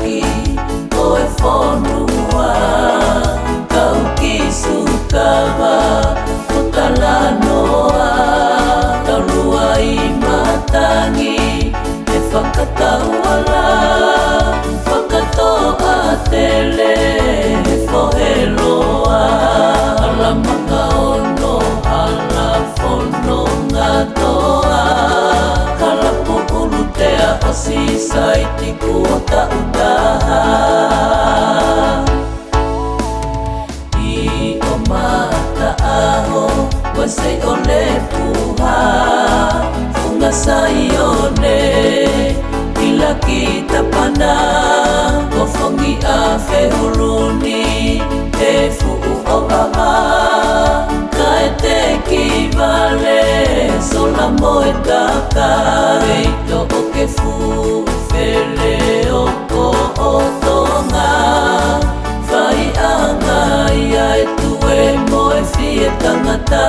matagi o e whonua kau ki sukawa o talanoa talua I matangi e whakatauala whakatoa tele e whoheloa ala manga ono ala whono ngatoa kalapu ulutea o sisai tiku o taudaha I o mata aho wasei o le puha funga saione ila kita pana kofongi a fehuluni e fuu o ama kae te ki vale sola moe taka reito o ke fu fele o ko o tonga fai anga ia e tue moe fie tangata